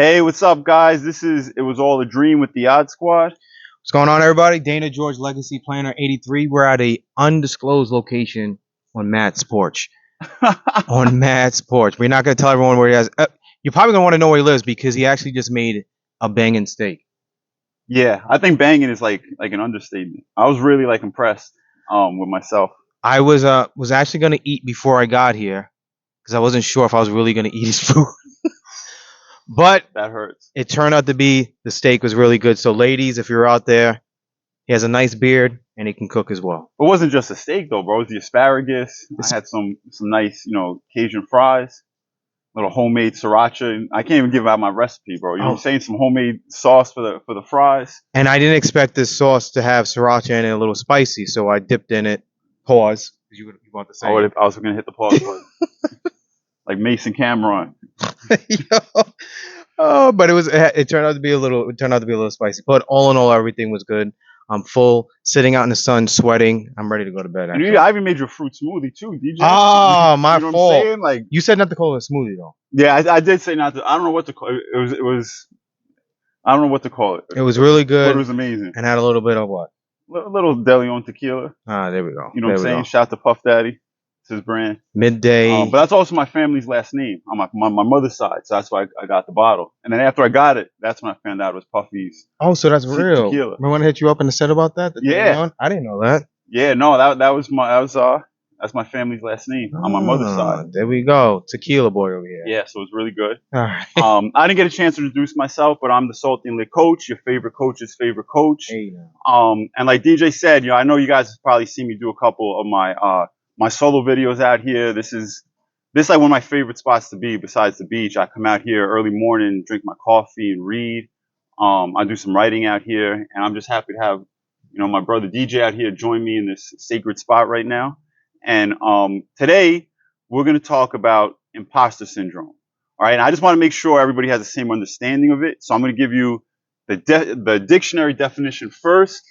Hey, what's up, guys? It was all a dream with the Odd Squad. What's going on, everybody? Dana George, Legacy Planner 83. We're at a undisclosed location on Matt's porch. On Matt's porch. We're not going to tell everyone where he has. You're probably going to want to know where he lives because he actually just made a banging steak. Yeah, I think banging is like an understatement. I was really like impressed with myself. I was actually going to eat before I got here because I wasn't sure if I was really going to eat his food. But That hurts. it turned out to be the steak was really good. So, ladies, if you're out there, he has a nice beard and he can cook as well. It wasn't just a steak though, bro. It was the asparagus. I It's had some nice, Cajun fries, little homemade sriracha. I can't even give out my recipe, bro. You know what I'm oh, saying? Some homemade sauce for the fries. And I didn't expect this sauce to have sriracha in it, a little spicy, so I dipped in it. Pause. You want to say I was gonna hit the pause button, like Mason Cameron. Yo. Oh, but it turned out to be a little spicy. But all in all, everything was good. I'm full, sitting out in the sun, sweating. I'm ready to go to bed. And Actually. I even made your fruit smoothie too, DJ. Ah, my You know what I'm fault. saying? Like, You said not to call it a smoothie though. yeah, I did say not to. I don't know what to call it. It was. I don't know what to call it. It was really But it good was amazing. and had a little bit of what? A little deli on tequila. Ah, there we go. You know There what I'm we saying? go. Shout out to Puff Daddy. It's his brand. Midday. But that's also my family's last name on my mother's side. So that's why I got the bottle. And then after I got it, that's when I found out it was Puffy's Oh, so that's real. tequila. Remember when I hit you up and said about that? Yeah. I didn't know that. Yeah, no, that's my family's last name on my mother's side. There we go. Tequila boy over here. Yeah, so it's really good. All right. I didn't get a chance to introduce myself, but I'm the Salty and Lit coach, your favorite coach's favorite coach. Hey, now. And like DJ said, I know you guys have probably seen me do a couple of my solo videos out here. This is like one of my favorite spots to be besides the beach. I come out here early morning, drink my coffee and read. I do some writing out here, and I'm just happy to have, my brother DJ out here join me in this sacred spot right now. And today we're going to talk about imposter syndrome. All right. And I just want to make sure everybody has the same understanding of it. So I'm going to give you the dictionary definition first.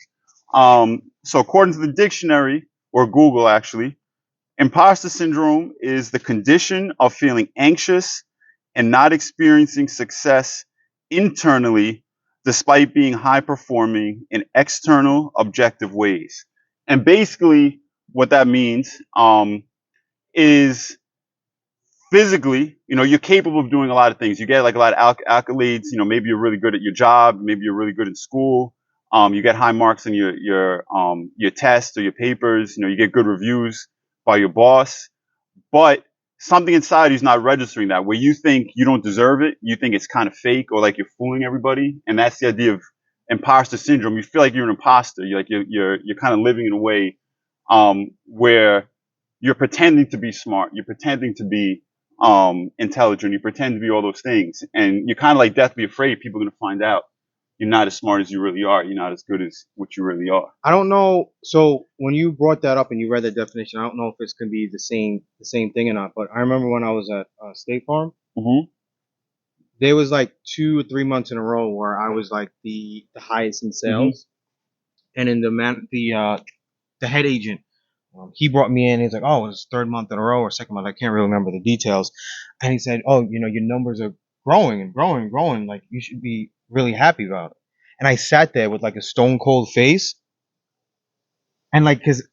So according to the dictionary, or Google actually, imposter syndrome is the condition of feeling anxious and not experiencing success internally despite being high performing in external objective ways. And basically what that means is physically, you're capable of doing a lot of things. You get like a lot of accolades. Maybe you're really good at your job. Maybe you're really good in school. You get high marks on your tests or your papers. You get good reviews by your boss. But something inside you's not registering that. Where you think you don't deserve it, you think it's kind of fake or like you're fooling everybody. And that's the idea of imposter syndrome. You feel like you're an imposter. You're kind of living in a way where you're pretending to be smart. You're pretending to be intelligent. You pretend to be all those things, and you're kind of like deathly afraid people are going to find out you're not as smart as you really are. You're not as good as what you really are. I don't know. So when you brought that up and you read the definition, I don't know if it's gonna be the same thing or not. But I remember when I was at State Farm, Mm-hmm. there was like 2 or 3 months in a row where I was like the highest in sales, and in the head agent. He brought me in. He's like, "Oh, it's third month in a row or second month. I can't really remember the details." And he said, "Oh, your numbers are growing and growing and growing. Like you should be really happy about it." And I sat there with like a stone cold face, and like, cause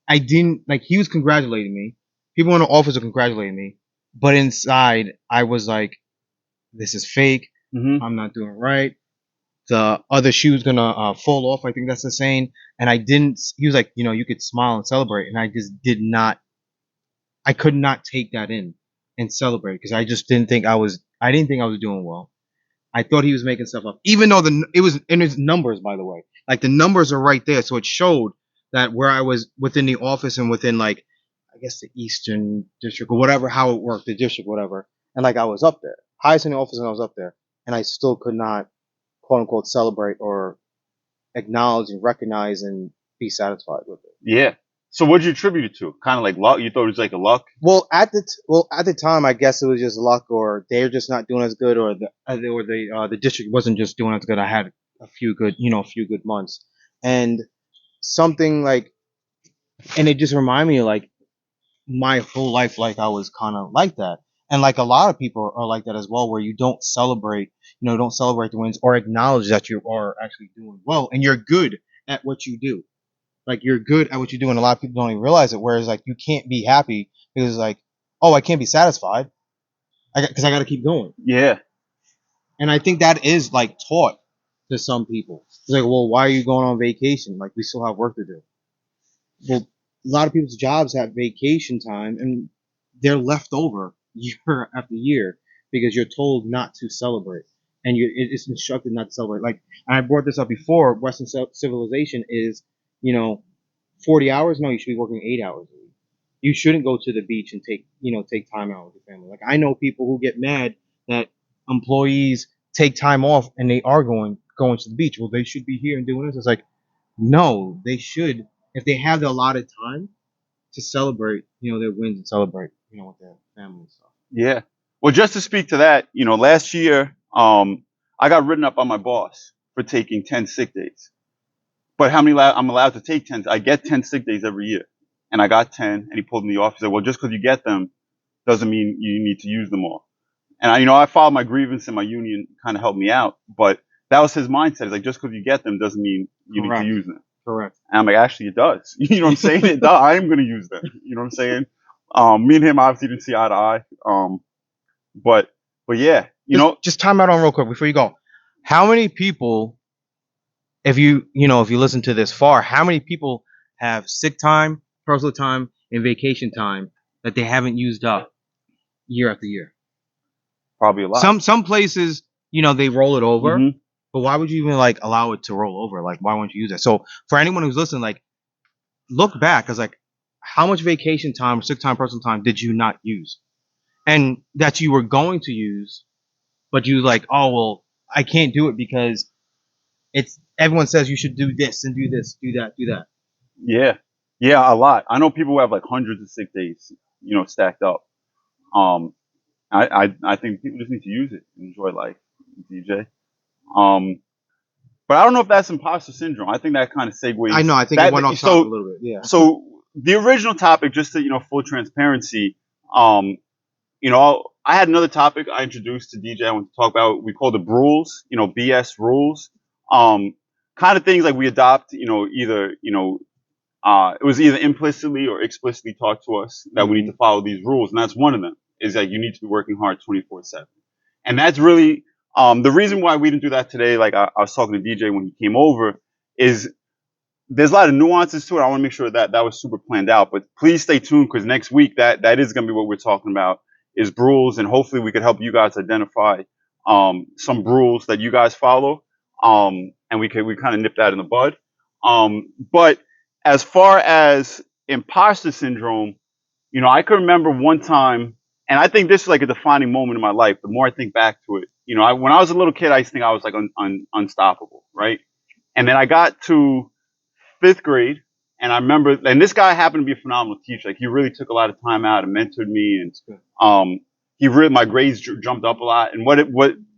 I didn't like he was congratulating me. People in the office were congratulating me, but inside I was like, "This is fake. Mm-hmm. I'm not doing right. The other shoe's gonna fall off. I think that's the saying." And I didn't. He was like, you could smile and celebrate, and I just did not. I could not take that in and celebrate because I just didn't think I was. I didn't think I was doing well. I thought he was making stuff up, even though it was in his numbers, by the way. Like the numbers are right there, so it showed that where I was within the office and within like, I guess the Eastern District or whatever, how it worked, the district, whatever. And like I was up there, highest in the office, and I was up there, and I still could not, quote unquote, celebrate or acknowledge and recognize and be satisfied with it. Yeah. So what did you attribute it to? Kind of like luck. You thought it was like a luck. Well, at the time, I guess it was just luck, or they're just not doing as good, or the district wasn't just doing as good. I had a few good months, and something like, and it just reminded me of, like, my whole life, like I was kind of like that, and like a lot of people are like that as well, where you don't celebrate. don't celebrate the wins or acknowledge that you are actually doing well and you're good at what you do. Like you're good at what you do, and a lot of people don't even realize it. Whereas like you can't be happy because like, oh, I can't be satisfied because I got to keep going. Yeah. And I think that is like taught to some people. It's like, well, why are you going on vacation? Like we still have work to do. Well, a lot of people's jobs have vacation time, and they're left over year after year because you're told not to celebrate, and it's instructed not to celebrate. Like, and I brought this up before. Western civilization is, 40 hours. No, you should be working 8 hours a week. You shouldn't go to the beach and take time out with your family. Like I know people who get mad that employees take time off and they are going to the beach. Well, they should be here and doing this. It's like, no, they should, if they have the allotted time to celebrate, their wins and celebrate, with their family and stuff. Yeah. Well, just to speak to that, last year, I got written up by my boss for taking 10 sick days. But how many I'm allowed to take 10? I get 10 sick days every year. And I got 10, and he pulled me in the office and said, well, just because you get them doesn't mean you need to use them all. And I filed my grievance and my union kind of helped me out. But that was his mindset. It's like, just because you get them doesn't mean you need to use them. Correct. And I'm like, actually, it does. You know what I'm saying? It does. I am going to use them. You know what I'm saying? Me and him obviously didn't see eye to eye. But yeah, just time out on real quick before you go. How many people, if you listen to this far, how many people have sick time, personal time, and vacation time that they haven't used up year after year? Probably a lot. Some places, they roll it over. Mm-hmm. But why would you even like allow it to roll over? Like, why won't you use it? So for anyone who's listening, like, look back, cause like, how much vacation time, sick time, personal time did you not use, and that you were going to use, but you like, oh well, I can't do it because everyone says you should do this and do this, do that, do that. Yeah, a lot. I know people who have like hundreds of sick days, stacked up. I think people just need to use it and enjoy life, DJ. But I don't know if that's imposter syndrome. I think that kind of segues. I know. I think it went off topic a little bit. Yeah. So the original topic, just to full transparency, I had another topic I introduced to DJ. I want to talk about. We called it rules. BS rules. Kind of things like we adopt. Either it was either implicitly or explicitly taught to us that we need to follow these rules, and that's one of them. Is that you need to be working hard 24/7, and that's really. The reason why we didn't do that today, like I was talking to DJ when he came over, is there's a lot of nuances to it. I want to make sure that was super planned out. But please stay tuned because next week that is going to be what we're talking about is rules, and hopefully we could help you guys identify some rules that you guys follow, and we kind of nip that in the bud. But as far as imposter syndrome, I can remember one time. And I think this is like a defining moment in my life. The more I think back to it, when I was a little kid, I used to think I was like unstoppable, right? And then I got to 5th grade, and I remember, and this guy happened to be a phenomenal teacher. Like he really took a lot of time out and mentored me, and my grades jumped up a lot. And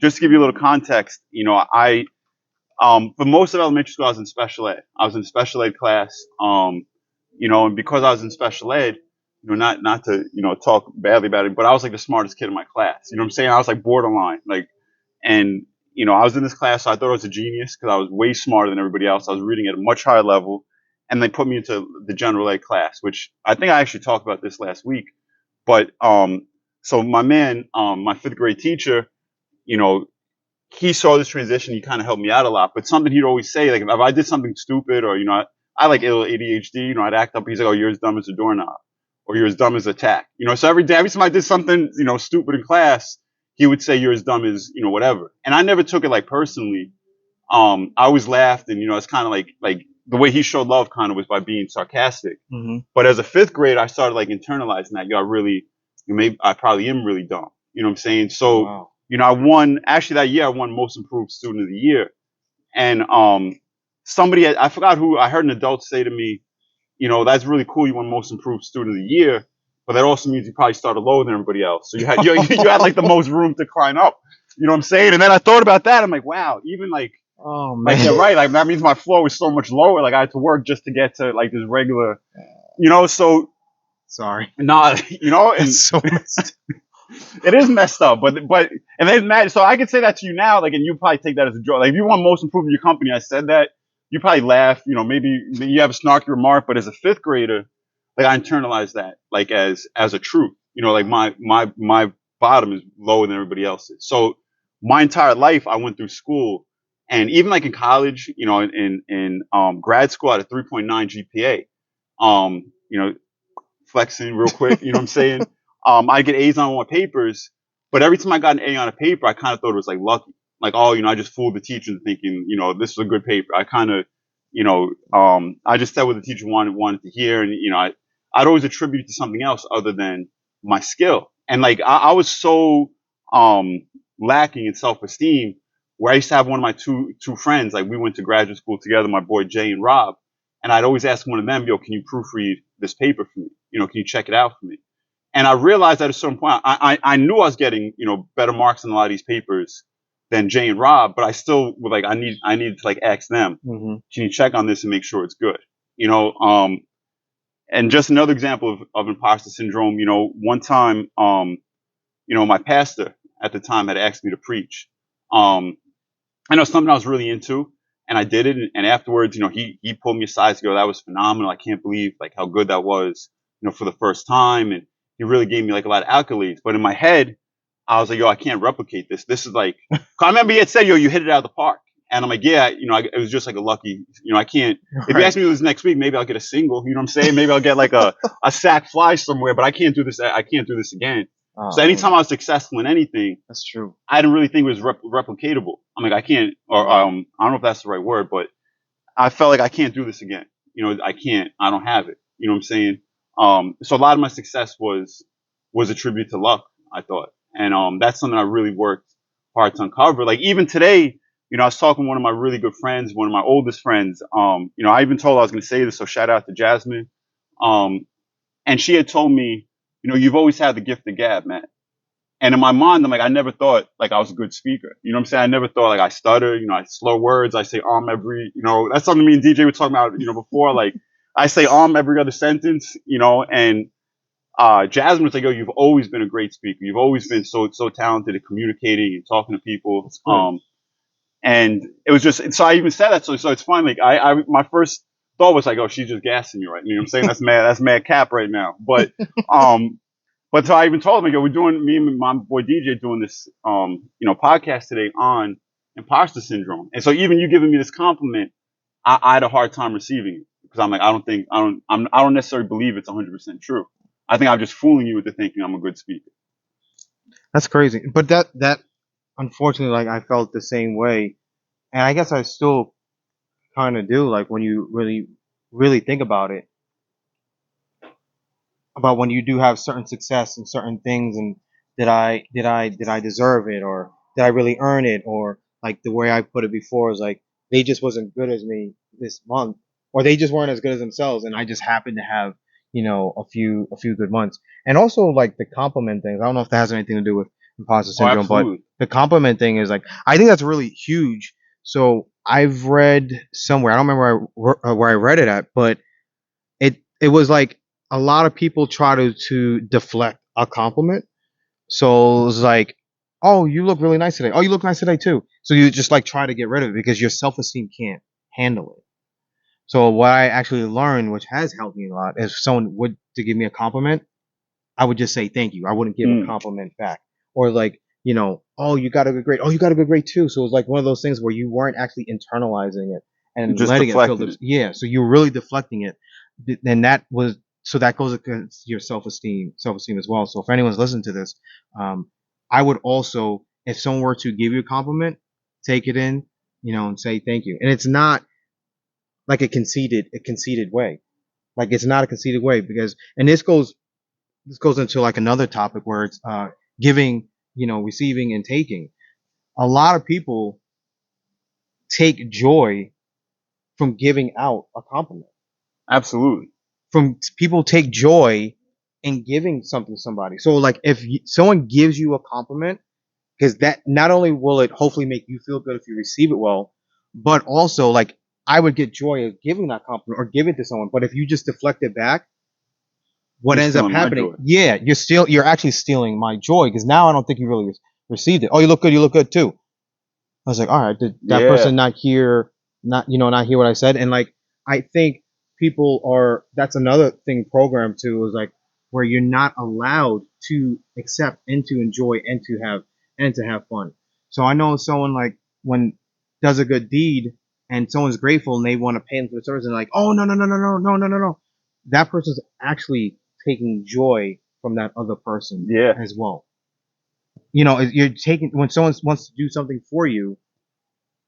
just to give you a little context, for most of elementary school, I was in special ed. I was in special ed class, and because I was in special ed. Not to, talk badly about it, but I was like the smartest kid in my class. You know what I'm saying? I was like borderline, and I was in this class, so I thought I was a genius because I was way smarter than everybody else. I was reading at a much higher level, and they put me into the general ed class, which I think I actually talked about this last week. But, so my man, my 5th grade teacher, he saw this transition. He kind of helped me out a lot, but something he'd always say, like if I did something stupid or, I like ill ADHD, I'd act up. He's like, oh, you're as dumb as a doorknob. Or you're as dumb as a tack. So every time I did something, stupid in class, he would say you're as dumb as, whatever. And I never took it like personally. I always laughed and, it's kind of like the way he showed love kind of was by being sarcastic. Mm-hmm. But as a 5th grade, I started like internalizing that. I probably am really dumb. You know what I'm saying? So, wow. That year I won most improved student of the year. And, I forgot who, I heard an adult say to me, that's really cool. You won most improved student of the year, but that also means you probably started lower than everybody else. So you had like the most room to climb up. You know what I'm saying? And then I thought about that. I'm like, wow, even like, oh man, yeah, right. Like that means my flow is so much lower. Like I had to work just to get to like this regular, so sorry. nah, and so It is messed up, and they mad. So I could say that to you now, like, and you probably take that as a joke. Like, if you want most improved in your company, I said that, you probably laugh. You know, maybe you have a snarky remark, but as a fifth grader, like, I internalized that, like, as a truth. You know, like, my bottom is lower than everybody else's. So my entire life, I went through school, and even like in college, you know, in grad school, I had a 3.9 GPA. You know, flexing real quick. You know what I'm saying? I get A's on all my papers, but every time I got an A on a paper, I kind of thought it was like lucky. Like, oh, you know, I just fooled the teacher into thinking, you know, this is a good paper. I kind of, you know, I just said what the teacher wanted to hear, and you know, I'd always attribute it to something else other than my skill. And like, I was so lacking in self esteem, where I used to have one of my two friends, like, we went to graduate school together, my boy Jay and Rob, and I'd always ask one of them, yo, can you proofread this paper for me? You know, can you check it out for me? And I realized at a certain point, I knew I was getting, you know, better marks in a lot of these papers than Jay and Rob, but I still was like, I need to like ask them, Hmm. can you check on this and make sure it's good? You know, and just another example of imposter syndrome, you know, one time, you know, my pastor at the time had asked me to preach. Um, I know something I was really into, and I did it. And afterwards, you know, he pulled me aside to go, "That was phenomenal. I can't believe like how good that was, you know, for the first time." And he really gave me like a lot of accolades. But in my head, I was like, "Yo, I can't replicate this. This is like," 'cause I remember he had said, "Yo, you hit it out of the park." And I'm like, "Yeah, you know, it was just like a lucky, you know, I can't." If you Right. ask me to do this next week, maybe I'll get a single. You know what I'm saying? Maybe I'll get like a sack fly somewhere. But I can't do this. I can't do this again. So Oh anytime man, I was successful in anything, that's true. I didn't really think it was replicatable. I'm like, I can't, or I don't know if that's the right word, but I felt like I can't do this again. You know, I can't. I don't have it. You know what I'm saying? So a lot of my success was attributed to luck, I thought, and that's something I really worked hard to uncover. Like, even today, you know, I was talking to one of my really good friends, one of my oldest friends. You know, I even told her I was going to say this, so shout out to Jasmine. Um, and she had told me, you know, you've always had the gift of gab, man. And in my mind, I'm like, I never thought like I was a good speaker. You know what I'm saying? I never thought like I stutter, you know, I slur words, I say every, you know, that's something me and DJ were talking about, you know, before. Like, I say every other sentence, you know, and Jasmine was like, yo, you've always been a great speaker. You've always been so talented at communicating and talking to people. That's good. And it was just, so I even said that. So it's fine. Like, my first thought was like, oh, she's just gassing me, right? You know what I'm saying? That's mad cap right now. Um, but so I even told him, like, yo, we're doing, me and my boy DJ doing this, you know, podcast today on imposter syndrome. And so even you giving me this compliment, I had a hard time receiving it because I'm like, I don't necessarily believe it's 100% true. I think I'm just fooling you into thinking I'm a good speaker. That's crazy. But that unfortunately, like I felt the same way, and I guess I still kind of do. Like when you really think about it, about when you do have certain success in certain things, and did I deserve it, or did I really earn it, or like the way I put it before is like they just wasn't good as me this month, or they just weren't as good as themselves, and I just happened to have a few good months. And also like the compliment things. I don't know if that has anything to do with imposter Oh, syndrome, but absolutely. the compliment thing is like I think that's really huge. So I've read somewhere, I don't remember where I read it at, but it was like a lot of people try to deflect a compliment. So it was like, oh, you look really nice today. Oh, you look nice today too. So you just like try to get rid of it because your self esteem can't handle it. So what I actually learned, which has helped me a lot, is if someone would to give me a compliment, I would just say thank you. I wouldn't give a Mm. compliment back. Or like, oh, you got a good grade. Oh, you got a good grade too. So it was like one of those things where you weren't actually internalizing it and Just letting it deflecting it. yeah. So you were really deflecting it. And that goes against your self esteem as well. So if anyone's listening to this, um, I would also, if someone were to give you a compliment, take it in, and say thank you. And it's not like a conceited way. Like it's not a conceited way because, and this goes into like another topic where it's giving, receiving and taking. A lot of people take joy from giving out a compliment. Absolutely. From people take joy in giving something to somebody. So like if someone gives you a compliment, because that not only will it hopefully make you feel good if you receive it well, but also like I would get joy of giving that compliment or give it to someone. But if you just deflect it back, what You're ends up stealing my happening, joy. yeah, you're actually stealing my joy because now I don't think you really received it. Oh, you look good too. I was like, all right, did that Yeah, person not hear what I said? And like, I think that's another thing programmed to is like, where you're not allowed to accept and to enjoy and to have fun. So I know someone like when does a good deed and someone's grateful and they want to pay them for the service and like, oh, no. That person's actually taking joy from that other person yeah, as well. You're taking, when someone wants to do something for you,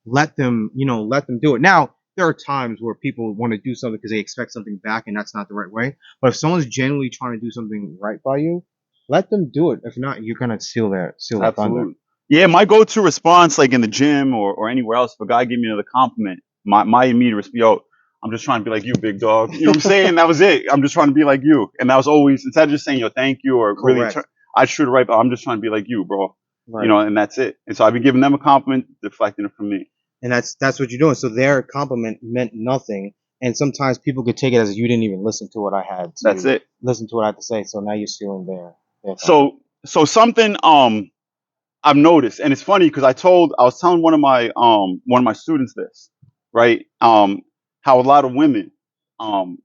let them do it. Now, there are times where people want to do something because they expect something back, and that's not the right way. But if someone's genuinely trying to do something right by you, let them do it. If not, you're gonna steal their thunder. absolutely. Yeah, my go-to response, like in the gym or anywhere else, if a guy give me another compliment, my immediate response, yo, I'm just trying to be like you, big dog. You know what I'm saying? That was it. I'm just trying to be like you. And that was always, instead of just saying, yo, thank you, or really, Correct. I should write, but I'm just trying to be like you, bro. Right. And that's it. And so I've been giving them a compliment, deflecting it from me. And that's what you're doing. So their compliment meant nothing. And sometimes people could take it as you didn't even listen to what I had That's to it. listen to what I had to say. So now you're stealing their thunder. So something I've noticed, and it's funny because I was telling one of my students this, right? How a lot of women um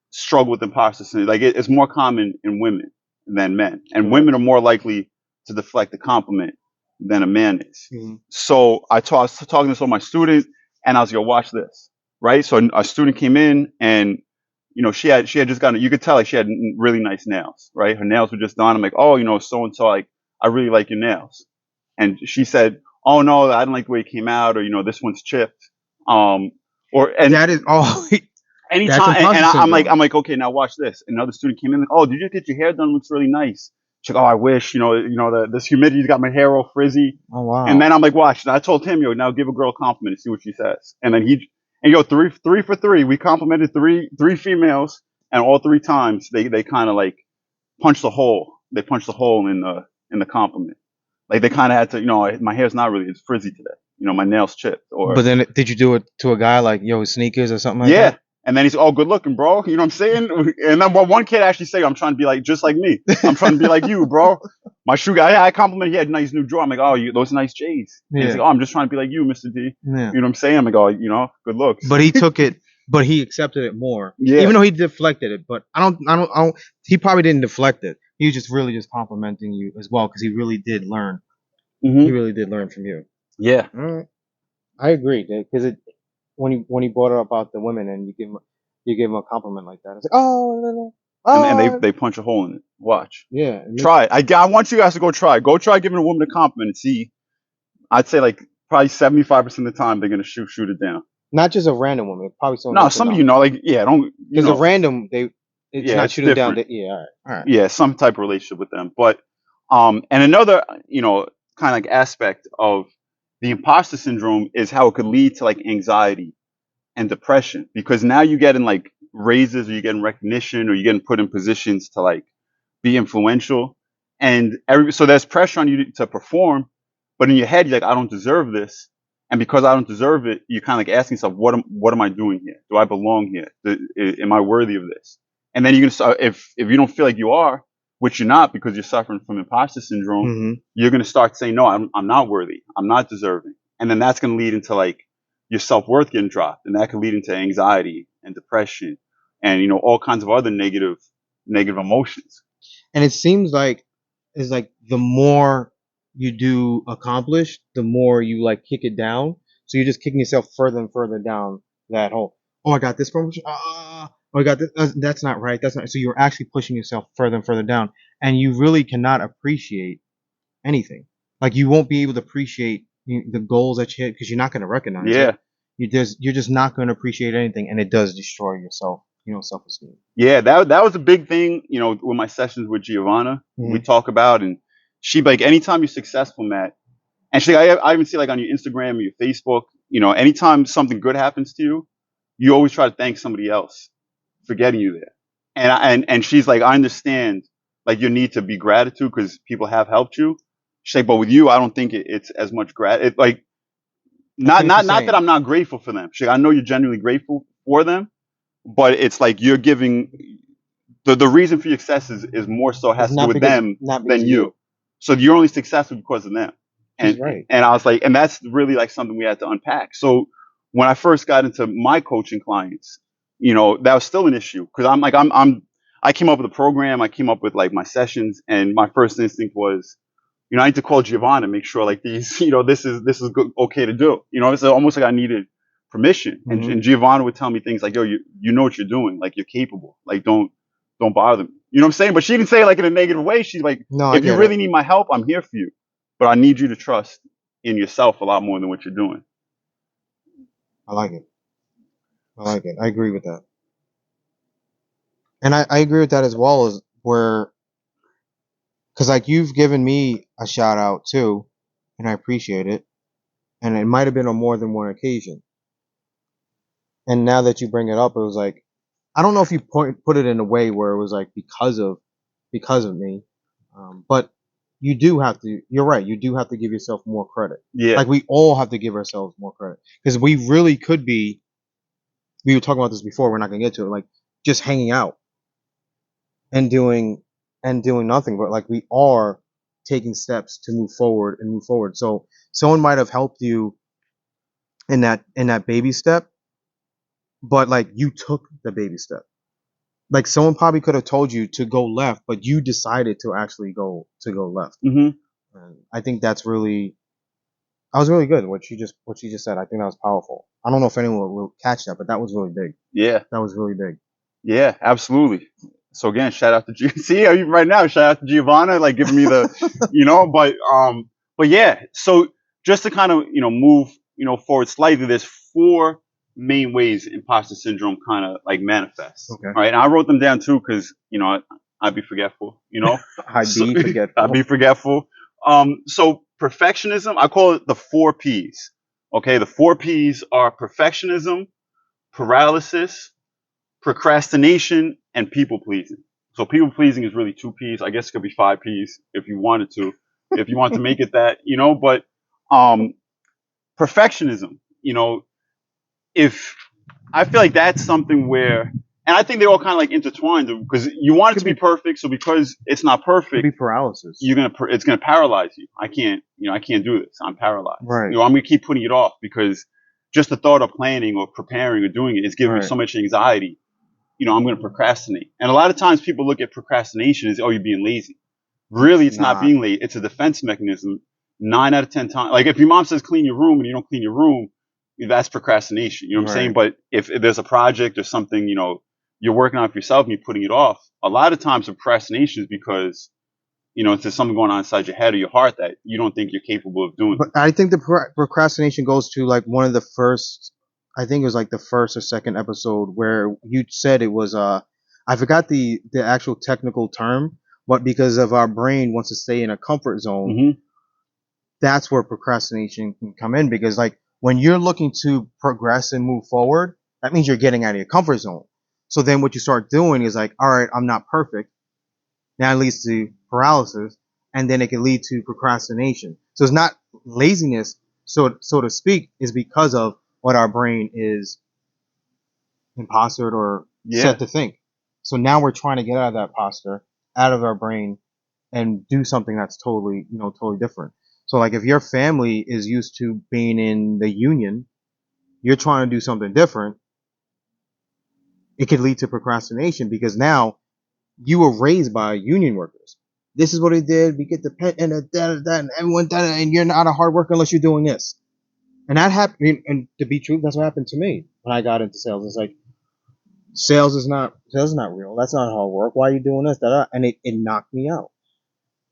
struggle with imposter syndrome. Like it's more common in women than men, and women are more likely to deflect a compliment than a man is. Mm-hmm. So I was talking to some of my students, and I was like, watch this, right? So a student came in, and she had just gotten. You could tell like she had really nice nails, right? Her nails were just done. I'm like, oh, so and so, like I really like your nails, and she said, oh no, I didn't like the way it came out, or this one's chipped, um, or and That is that's anytime, imposter syndrome. I'm like, okay, now watch this. Another student came in, like, oh, did you get your hair done? Looks really nice. She's like, oh, I wish, this humidity's got my hair all frizzy. Oh And wow. then I'm like, watch. And I told him, yo, now give a girl a compliment and see what she says. And then three for three. We complimented three females, and all three times they kind of like punched the hole. They punched the hole in the compliment. Like they kind of had to, my hair's not really, it's frizzy today. My nails chipped, or But then did you do it to a guy like yo sneakers or something like yeah. that? And then he's all good looking, bro. You know what I'm saying? And then one kid actually said, I'm trying to be like, just like me. I'm trying to be like you, bro. My shoe guy, I complimented, he had a nice new drawer. I'm like, oh, those nice J's. And he's Yeah. like, oh, I'm just trying to be like you, Mr. D. Yeah. You know what I'm saying? I'm like, oh, good looks. But he took it, but he accepted it more, Yeah. even though he deflected it. But I don't. He probably didn't deflect it. He was just really just complimenting you as well because he really did learn. hmm He really did learn from you. Yeah. I agree, because when he brought it up about the women and you give him a compliment like that, it's like oh no, no. And Oh they punch a hole in it. Watch. yeah, Try it. I want you guys to go try it. Go try giving a woman a compliment and see. I'd say like probably 75% of the time they're going to shoot it down. not just a random woman, probably someone No, else you some of know. like, yeah, don't, Because a random it's yeah, not it's shooting down. different. Yeah, all right. Yeah, some type of relationship with them. But and another, kind of like aspect of the imposter syndrome is how it could lead to like anxiety and depression, because now you're getting like raises, or you're getting recognition, or you're getting put in positions to like be influential, and so there's pressure on you to perform, but in your head you're like, I don't deserve this, and because I don't deserve it, you're kind of like asking yourself, what am I doing here? Do I belong here? Am I worthy of this? And then you're gonna start, if you don't feel like you are, which you're not because you're suffering from imposter syndrome, Mm-hmm. you're gonna start saying, no, I'm not worthy, I'm not deserving, and then that's gonna lead into like your self worth getting dropped, and that could lead into anxiety and depression, and all kinds of other negative emotions. And it seems like it's like the more you do accomplish, the more you like kick it down. So you're just kicking yourself further and further down that hole. Oh, I got this promotion. Oh, I got this. That's not right. That's not. So you're actually pushing yourself further and further down, and you really cannot appreciate anything. Like you won't be able to appreciate the goals that you hit because you're not going to recognize Yeah. it. You're just not going to appreciate anything, and it does destroy yourself. Self esteem. Yeah, that was a big thing, with my sessions with Giovanna. Mm-hmm. We talk about, and she like, anytime you're successful, Matt, and I even see like on your Instagram or your Facebook, anytime something good happens to you, you always try to thank somebody else for getting you there. And she's like, I understand like your need to be gratitude because people have helped you. She's like, but with you, I don't think it's as much like not that I'm not grateful for them. She's like, I know you're genuinely grateful for them, but it's like you're giving the reason for your success is more so It's has to do not with because them not because than of you. you. So you're only successful because of them. She's And right. and I was like, and that's really like something we had to unpack. So when I first got into my coaching clients, that was still an issue because I came up with a program, I came up with like my sessions, and my first instinct was, I need to call Giovanna and make sure like these, this is good, okay to do. It's almost like I needed permission. And, Mhm. and Giovanna would tell me things like, yo, you know what you're doing, like you're capable, like don't bother me. You know what I'm saying? But she didn't say it like in a negative way. She's like, No, I if you get it. really need my help, I'm here for you. But I need you to trust in yourself a lot more than what you're doing. I like it. I like it. I agree with that. And I agree with that as well as where, cause like you've given me a shout out too, and I appreciate it. And it might have been on more than one occasion. And now that you bring it up, it was like, I don't know if you put it in a way where it was like because of me. But you do have to, you're right. You do have to give yourself more credit. Yeah. Like we all have to give ourselves more credit because we really could be, we were talking about this before. We're not going to get to it. Like just hanging out and doing nothing, but like we are taking steps to move forward and move forward. So someone might have helped you in that baby step, but like you took the baby step. Like someone probably could have told you to go left, but you decided to actually go left. Hmm. And I think that was really good. What she just said. I think that was powerful. I don't know if anyone will catch that, but that was really big. Yeah. That was really big. Yeah, absolutely. So again, shout out to see even right now, shout out to Giovanna, like giving me the, but yeah. So just to kind of move forward slightly, there's four main ways imposter syndrome kind of like manifests. Okay. All right, and I wrote them down too because I'd be forgetful. I'd So, be I'd forgetful. be forgetful. So perfectionism, I call it the four P's. Okay, the four P's are perfectionism, paralysis, procrastination, and people pleasing. So people pleasing is really two P's. I guess it could be five P's if you wanted to, if you want to make it that, but um, perfectionism, if I feel like that's something where, and I think they all kind of like intertwined because you want it Could to be be perfect. So because it's not could be perfect, paralysis. it's gonna paralyze you. I can't do this. I'm paralyzed. Right. I'm gonna keep putting it off because just the thought of planning or preparing or doing it is giving me Right. so much anxiety. I'm going to procrastinate. And a lot of times people look at procrastination as, oh, you're being lazy. Really, it's not Nah. being lazy. It's a defense mechanism. 9 out of 10 times, like if your mom says clean your room and you don't clean your room, that's procrastination. You know what I'm saying? Right. But if there's a project or something, you're working on for yourself and you're putting it off, a lot of times procrastination is because, there's something going on inside your head or your heart that you don't think you're capable of doing. But I think the procrastination goes to like one of the first. I think it was like the first or second episode where you said it was I forgot the actual technical term, but because of our brain wants to stay in a comfort zone, Hmm. that's where procrastination can come in because like when you're looking to progress and move forward, that means you're getting out of your comfort zone. So then what you start doing is like, all right, I'm not perfect. Now it leads to paralysis, and then it can lead to procrastination. So it's not laziness, so to speak, is because of what our brain is impostered or Yeah. set to think. So now we're trying to get out of that posture, out of our brain, and do something that's totally different. So like if your family is used to being in the union, you're trying to do something different, it could lead to procrastination because now you were raised by union workers. This is what they did. We get the pen and that, and everyone that, and you're not a hard worker unless you're doing this. And that happened. And to be true, that's what happened to me when I got into sales. It's like sales is not real. That's not hard work. Why are you doing this? And it knocked me out.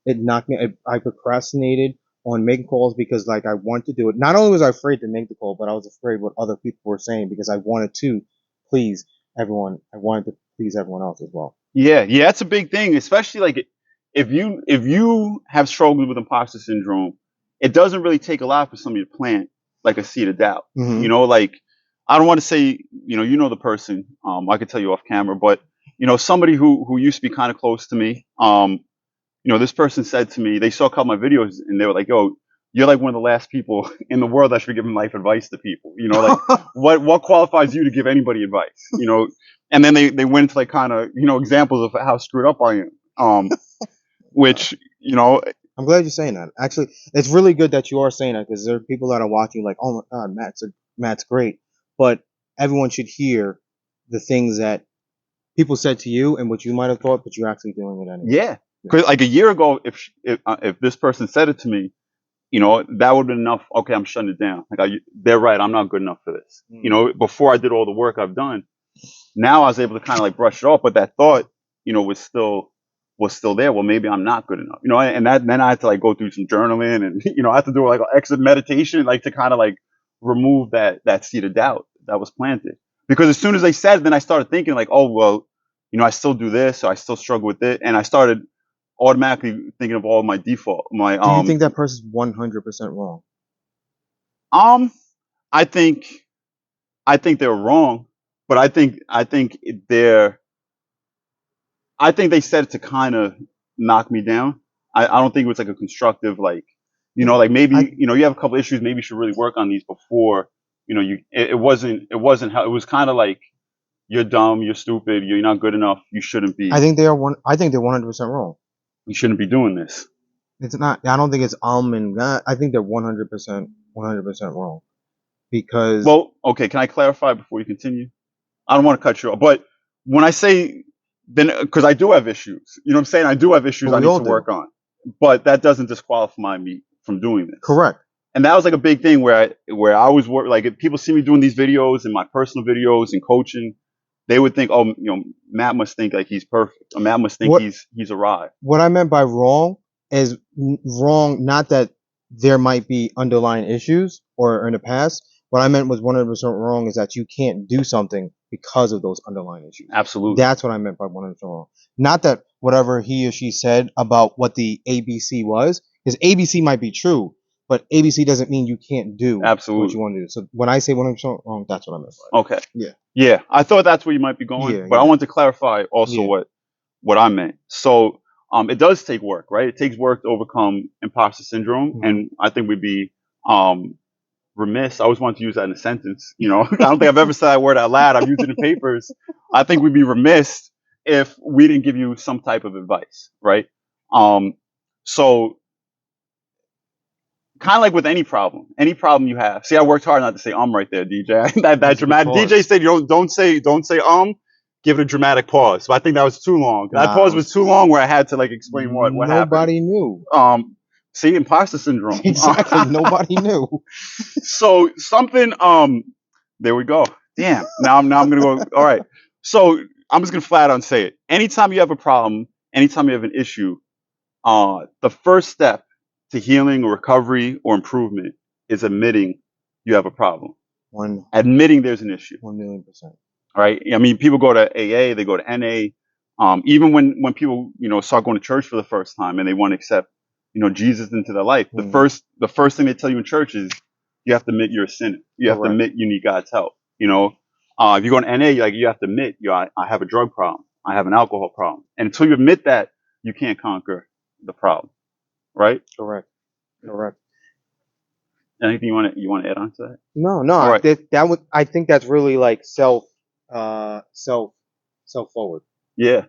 It knocked me. I procrastinated on making calls because like I wanted to do it. Not only was I afraid to make the call, but I was afraid what other people were saying because I wanted to please everyone. I wanted to please everyone else as well. Yeah. Yeah. That's a big thing, especially like if you have struggled with imposter syndrome, it doesn't really take a lot for somebody to plant like a seed of doubt. Mm-hmm. Like I don't want to say, the person. I could tell you off camera, but somebody who used to be kind of close to me. This person said to me, they saw a couple of my videos and they were like, "Yo, you're like one of the last people in the world that should be giving life advice to people. You know, like what qualifies you to give anybody advice? You know, and then they went into like kind of, you know, examples of how screwed up I am. Which, you know, I'm glad you're saying that. Actually, it's really good that you are saying that because there are people that are watching like, oh my God, Matt's great. But everyone should hear the things that people said to you and what you might have thought, but you're actually doing it anyway. yeah. Cause like a year ago, if this person said it to me, you know, that would have been enough. Okay, I'm shutting it down. Like they're right. I'm not good enough for this. You know, before I did all the work I've done, now I was able to kind of like brush it off. But that thought, you know, was still there. Well, maybe I'm not good enough. You know, and then I had to like go through some journaling and, you know, I had to do like an exit meditation, like to kind of like remove that seed of doubt that was planted. Because as soon as they said it, then I started thinking like, oh, well, you know, I still do this, or I still struggle with it. And I started automatically thinking of all my default, my, Do you think that person's 100% wrong? um, I think, they're wrong, but I think they said it to kind of knock me down. I don't think it was like a constructive, like, you know, like maybe, you know, you have a couple issues, maybe you should really work on these before, you know, it wasn't how, it was kind of like, you're dumb, you're stupid, you're not good enough, you shouldn't be, I think they're 100% wrong. you shouldn't be doing this. It's not. I don't think it's and that. I think they're 100% wrong because Well, okay, can I clarify before you continue? I don't want to cut you off, but when I say, then, because I do have issues, you know what I'm saying? I do have issues I we need all to do. work on, but that doesn't disqualify me from doing this. Correct. And that was like a big thing where I always work, like if people see me doing these videos and my personal videos and coaching, they would think, oh, you know, Matt must think like he's perfect, or Matt must think What- he's arrived. What I meant by wrong is wrong, not that there might be underlying issues or in the past. What I meant was 100% wrong is that you can't do something because of those underlying issues. Absolutely. That's what I meant by 100% wrong. Not that whatever he or she said about what the ABC was, because ABC might be true, but ABC doesn't mean you can't do Absolutely. what you want to do. So when I say 100% wrong, that's what I meant by it. Okay. Yeah. Yeah. I thought that's where you might be going, Yeah, but I yeah. wanted to clarify also Yeah. what I meant. So, it does take work, right? It takes work to overcome imposter syndrome. Mhm. And I think we'd be, remiss. I always wanted to use that in a sentence. You know, I don't think I've ever said that word out loud. I've used it in papers. I think we'd be remiss if we didn't give you some type of advice, right? So kind of like with any problem you have. See, I worked hard not to say right there, DJ. that That's a good dramatic. pause. DJ said you don't say Give it a dramatic pause. So I think that was too long. That Nah, pause was too long where I had to like explain what happened. Nobody knew. See, imposter syndrome. Exactly. Nobody knew. So something, there we go. Damn. Now I'm gonna go. All right. So I'm just gonna flat out say it. Anytime you have a problem, anytime you have an issue, the first step to healing or recovery or improvement is admitting you have a problem. Admitting there's an issue. 1,000,000%. All right. I mean, people go to AA, they go to NA. Even when people, you know, start going to church for the first time and they want to accept, you know, Jesus into their life, the first thing they tell you in church is you have to admit you're a sinner. You have to admit you need God's help. You know, if you go to NA, like you have to admit, I have a drug problem, I have an alcohol problem, and until you admit that, you can't conquer the problem. Right? Correct. Anything you want to add on to that? No. All right. I think that's really like self forward. Yeah.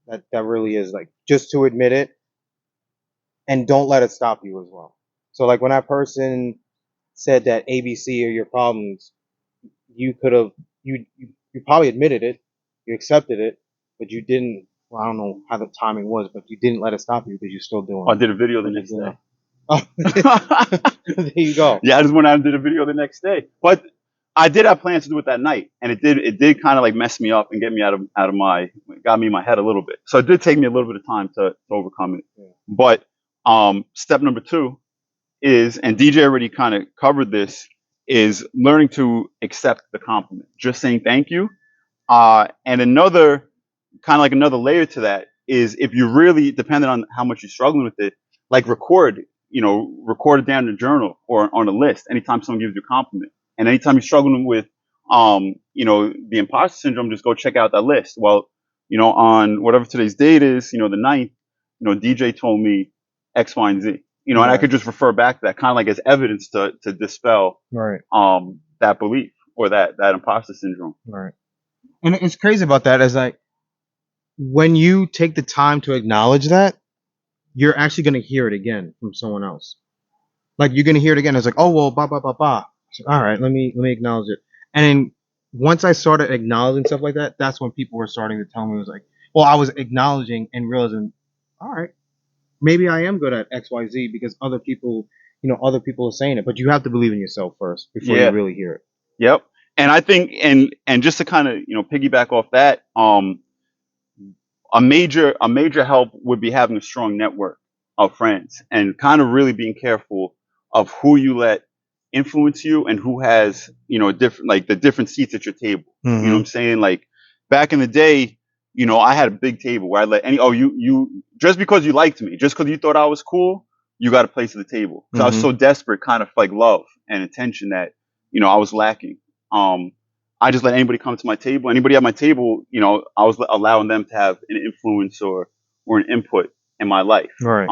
That really is like just to admit it and don't let it stop you as well. So like when that person said that ABC are your problems, you could have you probably admitted it, you accepted it, but you didn't. Well, I don't know how the timing was, but you didn't let it stop you because you're still doing it. I did a video the next day. Oh, there you go. Yeah, I just went out and did a video the next day. But I did have plans to do it that night, and it did kind of like mess me up and get me got me in my head a little bit. So it did take me a little bit of time to overcome it. Yeah. But step number 2 is, and DJ already kind of covered this, is learning to accept the compliment. Just saying thank you. And another layer to that is, if you really, depending on how much you're struggling with it, like record it down in a journal or on a list anytime someone gives you a compliment. And anytime you're struggling with, the imposter syndrome, just go check out that list. Well, on whatever today's date is, the 9th, DJ told me X, Y, and Z. and I Right. could just refer back to that kind of like as evidence to dispel Right. that belief or that imposter syndrome. Right. And it's crazy about that is like when you take the time to acknowledge that, you're actually gonna hear it again from someone else. Like you're gonna hear it again. It's like, oh well, ba ba ba ba. So, all right, let me acknowledge it. And then once I started acknowledging stuff like that, that's when people were starting to tell me it was like, well, I was acknowledging and realizing, all right, maybe I am good at X Y Z because other people are saying it. But you have to believe in yourself first before you Yeah. really hear it. Yep. And I think, and just to kind of piggyback off that, a major help would be having a strong network of friends and kind of really being careful of who you let influence you and who has different, like the different seats at your table. You know what I'm saying? Like back in the day, I had a big table where I let you just because you liked me, just because you thought I was cool, you got a place at the table. Because I was so desperate, kind of like love and attention that I was lacking. I just let anybody come to my table. Anybody at my table, I was allowing them to have an influence or an input in my life. Right.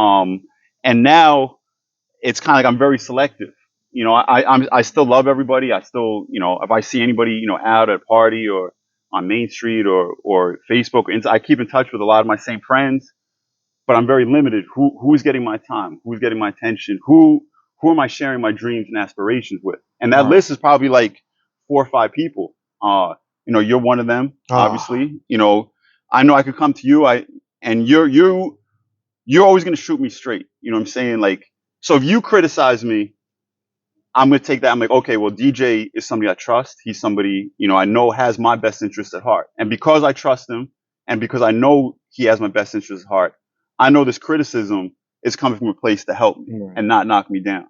And now it's kind of like I'm very selective. I still love everybody. I still, if I see anybody, out at a party or on Main Street or Facebook, I keep in touch with a lot of my same friends, but I'm very limited. Who's getting my time? Who's getting my attention? Who am I sharing my dreams and aspirations with? And that Right. list is probably like 4 or 5 people. You're one of them, obviously. I know I could come to you. And you're always going to shoot me straight. You know what I'm saying? Like, so if you criticize me, I'm going to take that. I'm like, okay, well, DJ is somebody I trust. He's somebody, I know has my best interest at heart. And because I trust him and because I know he has my best interest at heart, I know this criticism is coming from a place to help me and not knock me down.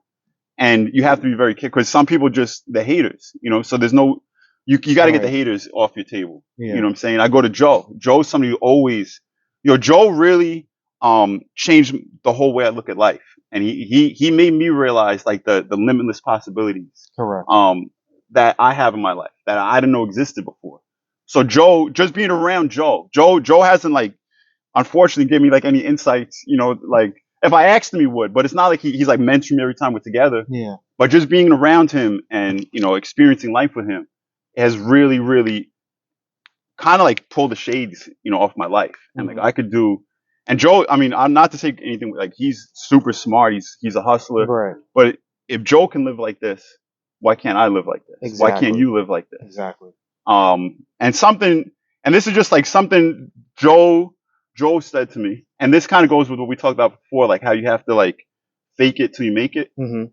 And you have to be very careful because some people just, the haters, so there's no, you got to get the haters off your table. Yeah. You know what I'm saying? I go to Joe. Joe's somebody who always, Joe really, changed the whole way I look at life. And he made me realize like the limitless possibilities, Correct. that I have in my life that I didn't know existed before. So Joe, just being around Joe hasn't like, unfortunately give me like any insights, like if I asked him he would, but it's not like he's like mentoring me every time we're together. Yeah. But just being around him and, experiencing life with him has really, really kind of like pulled the shades, off my life. And like I could do, and Joe, I mean, I'm not to take anything, like he's super smart. He's a hustler. Right. But if Joe can live like this, why can't I live like this? Exactly. Why can't you live like this? Exactly. And this is just like something Joe said to me, and this kind of goes with what we talked about before, like how you have to like fake it till you make it. One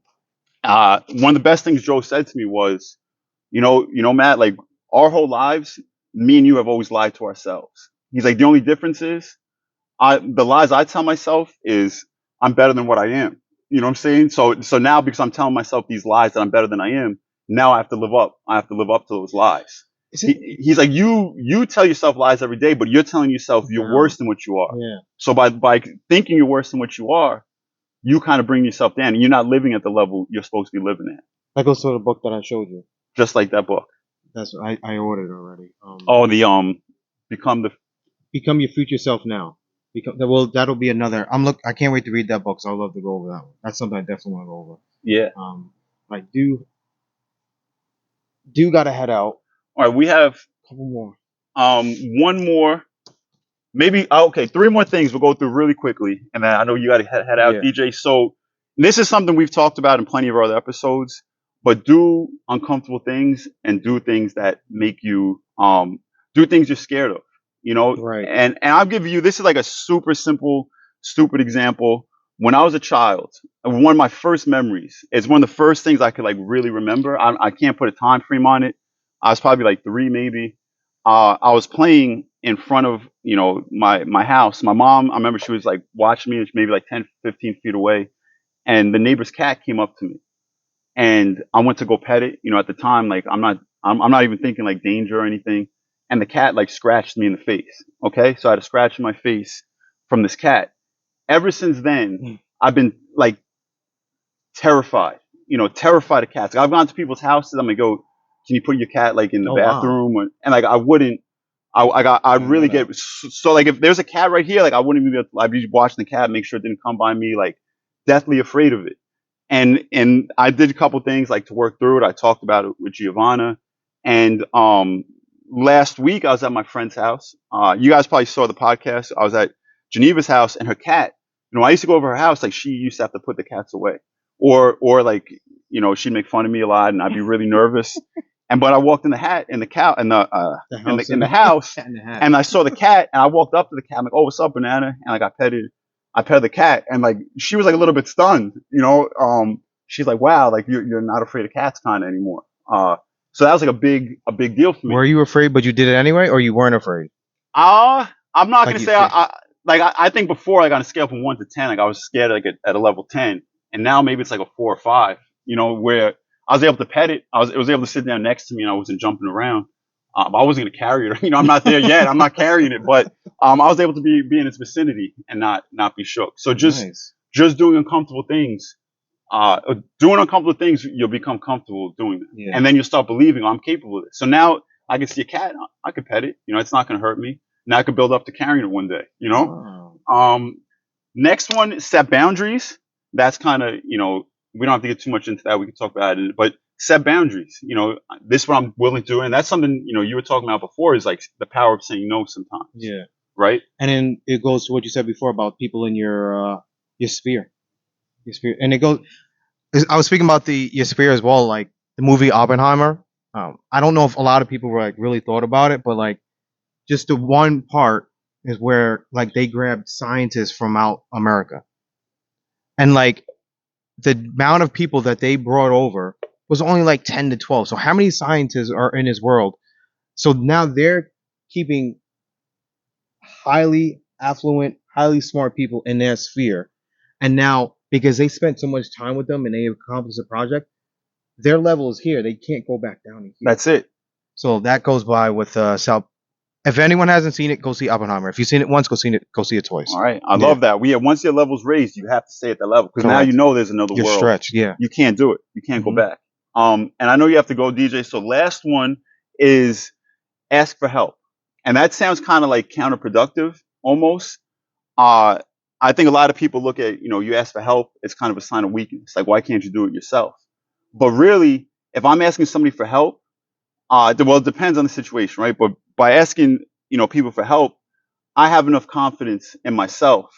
of the best things Joe said to me was, Matt, like our whole lives, me and you have always lied to ourselves. He's like, the only difference is, the lies I tell myself is I'm better than what I am. You know what I'm saying? So now because I'm telling myself these lies that I'm better than I am, now I have to live up. I have to live up to those lies. He's like, you tell yourself lies every day, but you're telling yourself you're worse than what you are. Yeah. So by thinking you're worse than what you are, you kind of bring yourself down and you're not living at the level you're supposed to be living at. That goes to the book that I showed you. Just like that book. That's I ordered already. Become your future self now. That'll be another. I can't wait to read that book. So I'd love to go over that one. That's something I definitely want to go over. Yeah. I do gotta head out. All right, we have a couple more. One more, maybe. Okay, 3 more things we'll go through really quickly, and then I know you got to head out, Yeah. DJ. So this is something we've talked about in plenty of our other episodes, but do uncomfortable things and do things that make you do things you're scared of. Right. And I'll give you, this is like a super simple, stupid example. When I was a child, one of my first memories, it's one of the first things I could like really remember. I can't put a time frame on it. I was probably like 3 maybe. I was playing in front of, my house. My mom, I remember she was like watching me, maybe like 10, 15 feet away. And the neighbor's cat came up to me and I went to go pet it. At the time, like I'm not even thinking like danger or anything. And the cat like scratched me in the face. Okay. So I had a scratch in my face from this cat. Ever since then, I've been like terrified, terrified of cats. Like, I've gone to people's houses. I'm like, go, can you put your cat like in the bathroom? Wow. And like, I wouldn't, I'd really get, so like if there's a cat right here, like I wouldn't even I'd be watching the cat, make sure it didn't come by me. Like deathly afraid of it. And I did a couple things like to work through it. I talked about it with Giovanna, and last week I was at my friend's house. You guys probably saw the podcast. I was at Geneva's house, and her cat. You know, I used to go over her house. Like she used to have to put the cats away, or like she'd make fun of me a lot, and I'd be really nervous. And but I walked in the hat in the cow in the house, Cat in the hat. and I saw the cat, and I walked up to the cat. I'm like, "Oh, what's up, Banana?" And like I petted the cat, and like she was like a little bit stunned. She's like, "Wow, like you're not afraid of cats kind of anymore." So that was like a big deal for me. Were you afraid, but you did it anyway, or you weren't afraid? I'm not Like gonna you say said. I think before like on a scale from 1 to 10, like I was scared like at a level 10, and now maybe it's like a 4 or 5. Where I was able to pet it, it was able to sit down next to me, and I wasn't jumping around. I wasn't gonna carry it. I'm not there yet. I'm not carrying it, but I was able to be in its vicinity and not be shook. So Nice. just doing uncomfortable things. Doing uncomfortable things, you'll become comfortable doing them, Yeah. and then you'll start believing, "Oh, I'm capable of this." So now I can see a cat, I could pet it. It's not going to hurt me. Now I could build up to carrying it one day. Oh. Next one, set boundaries. That's kind of we don't have to get too much into that. We can talk about it, but set boundaries. This is what I'm willing to do, and that's something you were talking about before. Is like the power of saying no sometimes. Yeah. Right. And then it goes to what you said before about people in your sphere. Your sphere. And it goes. I was speaking about your sphere as well, like the movie Oppenheimer. I don't know if a lot of people were like really thought about it, but like just the one part is where like they grabbed scientists from out America, and like the amount of people that they brought over was only like 10 to 12. So how many scientists are in this world? So now they're keeping highly affluent, highly smart people in their sphere. And now, because they spent so much time with them and they accomplished the project, their level is here. They can't go back down to here. That's it. So that goes by with South. If anyone hasn't seen it, go see Oppenheimer. If you've seen it once, go see it twice. All right. I Yeah. love that. Once your level's raised, you have to stay at that level because now Correct. there's another You're world. stretched. Yeah. You can't do it. You can't Mhm. go back. And I know you have to go, DJ. So last one is ask for help. And that sounds kind of like counterproductive almost. Uh, I think a lot of people look at, you ask for help, it's kind of a sign of weakness. Like, why can't you do it yourself? But really, if I'm asking somebody for help, well, it depends on the situation, right? But by asking, people for help, I have enough confidence in myself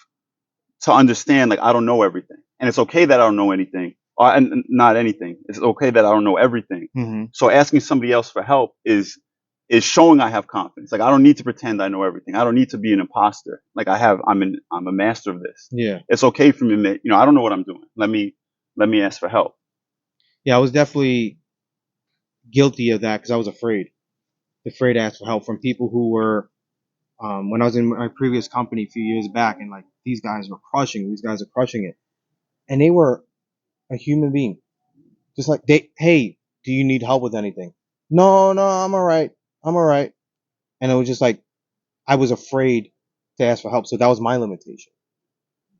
to understand, like, I don't know everything. And it's okay that I don't know anything, and not anything. It's okay that I don't know everything. Mm-hmm. So asking somebody else for help is showing I have confidence. Like, I don't need to pretend I know everything. I don't need to be an imposter. Like I'm a master of this. Yeah. It's okay for me to admit, I don't know what I'm doing. Let me ask for help. Yeah, I was definitely guilty of that because I was afraid to ask for help from people who were, when I was in my previous company a few years back, and like these guys are crushing it, and they were a human being, just like hey, do you need help with anything? No, I'm all right, and it was just like I was afraid to ask for help, so that was my limitation.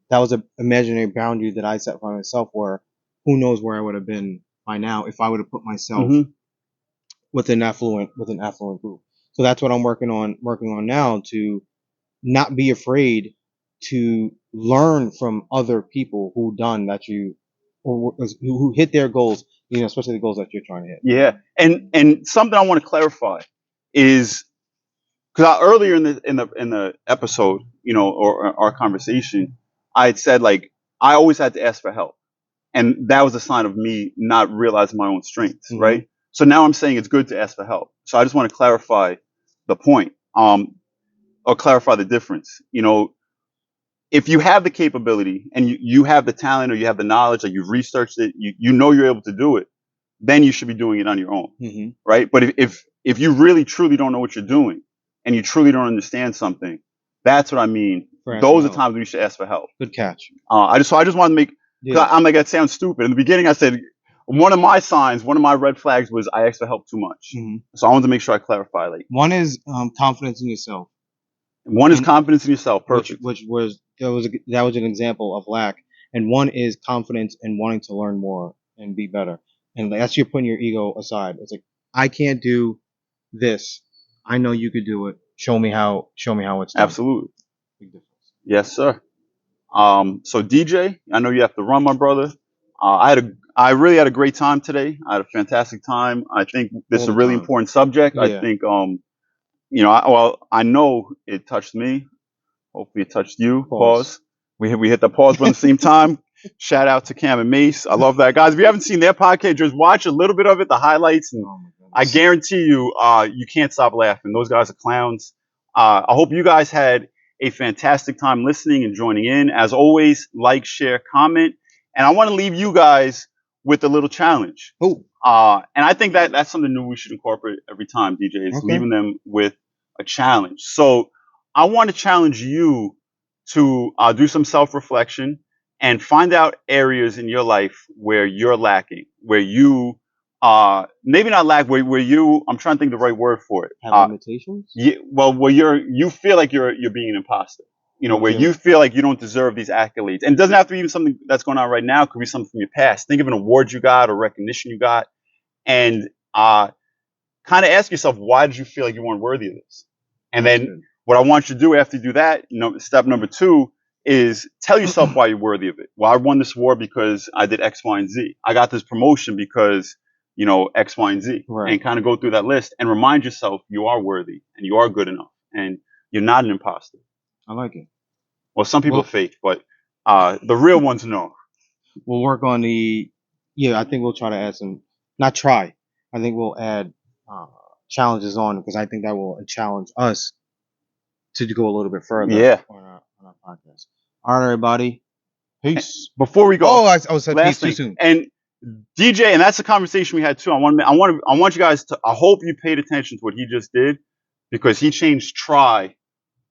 That was an imaginary boundary that I set for myself, where who knows where I would have been by now if I would have put myself with an affluent group. So that's what I'm working on now, to not be afraid to learn from other people who done that or who hit their goals, especially the goals that you're trying to hit. Yeah, and something I want to clarify is because earlier in the episode, or our conversation, I had said like I always had to ask for help, and that was a sign of me not realizing my own strengths, Mhm. right? So now I'm saying it's good to ask for help. So I just want to clarify the point, or clarify the difference. If you have the capability and you have the talent or you have the knowledge, like you've researched it, you know you're able to do it, then you should be doing it on your own, Mhm. right? But if you really truly don't know what you're doing and you truly don't understand something, that's what I mean. For Those are help. times when you should ask for help. Good catch. I just wanted to make. Yeah. I'm like, that sounds stupid. In the beginning, I said one of my red flags was I asked for help too much. Mhm. So I wanted to make sure I clarify. Like, One is confidence in yourself, one is And- confidence in yourself. Perfect. which was that was an example of lack, and one is confidence in wanting to learn more and be better. And that's you putting your ego aside. It's like, I can't do this. I know you could do it. Show me how it's done. Absolutely. Big difference. Yes, sir. So DJ, I know you have to run, my brother. I really had a great time today. I had a fantastic time. I think this is All a the really time. important subject. I Yeah. think, I know it touched me. Hopefully it touched you. Pause. We hit the pause button at the same time. Shout out to Cam and Mace. I love that, guys. If you haven't seen their podcast, just watch a little bit of it, the highlights, and Oh my goodness. I guarantee you, you can't stop laughing. Those guys are clowns. I hope you guys had a fantastic time listening and joining in. As always, like, share, comment, and I want to leave you guys with a little challenge. Oh. And I think that that's something new we should incorporate every time, DJ, is Okay. leaving them with a challenge. So I want to challenge you to do some self-reflection and find out areas in your life where you're lacking, where you maybe not lack, where you, I'm trying to think the right word for it. Have limitations? Where you feel like you're being an imposter. You know, where Okay. you feel like you don't deserve these accolades. And it doesn't have to be even something that's going on right now. It could be something from your past. Think of an award you got or recognition you got. And kind of ask yourself, why did you feel like you weren't worthy of this? And That's then good. what I want you to do after you do that, step number 2 is tell yourself why you're worthy of it. Well, I won this award because I did X, Y, and Z. I got this promotion because, X, Y, and Z. Right. And kind of go through that list and remind yourself you are worthy and you are good enough and you're not an imposter. I like it. Well, some people Well- are fake, but the real ones know. We'll work on I think we'll try to add not try. I think we'll add challenges on because I think that will challenge us to go a little bit further Yeah. on our podcast. All right, everybody. Peace. Before we go, Oh, I said last peace too thing. soon. And DJ, and that's the conversation we had too. I want you guys to. I hope you paid attention to what he just did, because he changed try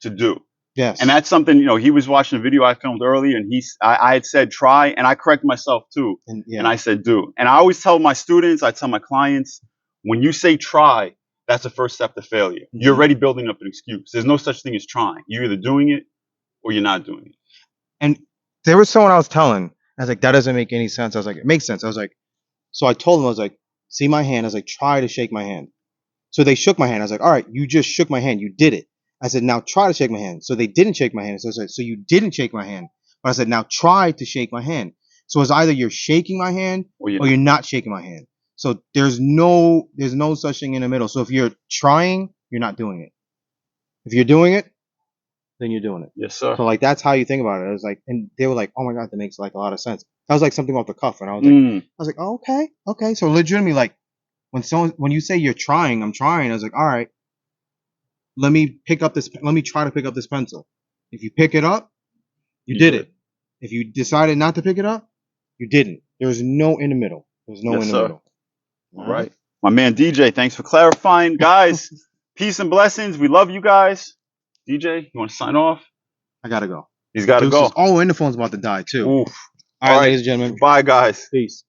to do. Yes. And that's something, he was watching a video I filmed earlier, and I had said try, and I corrected myself too, and I said do. And I always tell my students, I tell my clients, when you say try, that's the first step to failure. Mm-hmm. You're already building up an excuse. There's no such thing as trying. You're either doing it or you're not doing it. And there was someone I was telling. I was like, that doesn't make any sense. I was like, it makes sense. I was like, so I told them, I was like, see my hand. I was like, try to shake my hand. So they shook my hand. I was like, all right, you just shook my hand. You did it. I said, now try to shake my hand. So they didn't shake my hand. So I said, so you didn't shake my hand. But I said, now try to shake my hand. So it's either you're shaking my hand or you're not shaking my hand. So there's no such thing in the middle. So if you're trying, you're not doing it. If you're doing it, then you're doing it. Yes, sir. So like that's how you think about it. It was like, and they were like, oh my god, that makes like a lot of sense. That was like something off the cuff, and I was like, oh, okay. So legitimately, like when you say you're trying, I'm trying. I was like, all right, let me try to pick up this pencil. If you pick it up, you did it. If you decided not to pick it up, you didn't. There's no in the middle. There's no in the middle. All right. My man DJ, thanks for clarifying. Guys, peace and blessings. We love you guys. DJ, you want to sign off? I gotta go. He's got to go. Oh, and the phone's about to die too. Oof. All right, ladies and gentlemen. Bye, guys. Peace.